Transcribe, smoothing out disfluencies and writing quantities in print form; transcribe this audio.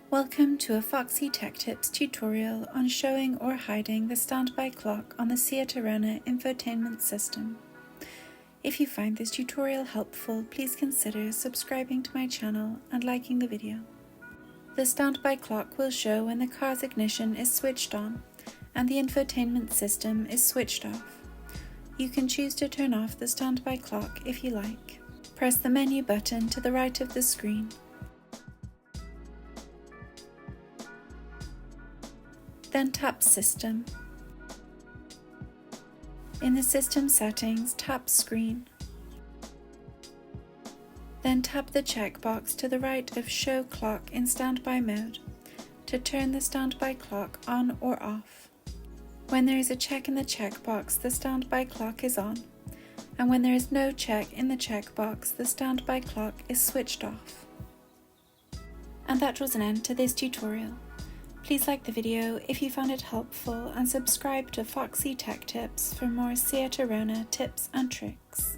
Welcome to a Foxy Tech Tips tutorial on showing or hiding the standby clock on the Seat Arona infotainment system. If you find this tutorial helpful, please consider subscribing to my channel and liking the video. The standby clock will show when the car's ignition is switched on and the infotainment system is switched off. You can choose to turn off the standby clock if you like. Press the menu button to the right of the screen. Then tap System. In the System settings, tap Screen. Then tap the checkbox to the right of Show Clock in Standby Mode to turn the standby clock on or off. When there is a check in the checkbox, the standby clock is on, and when there is no check in the checkbox, the standby clock is switched off. And that was an end to this tutorial. Please like the video if you found it helpful and subscribe to Foxy Tech Tips for more Seat Arona tips and tricks.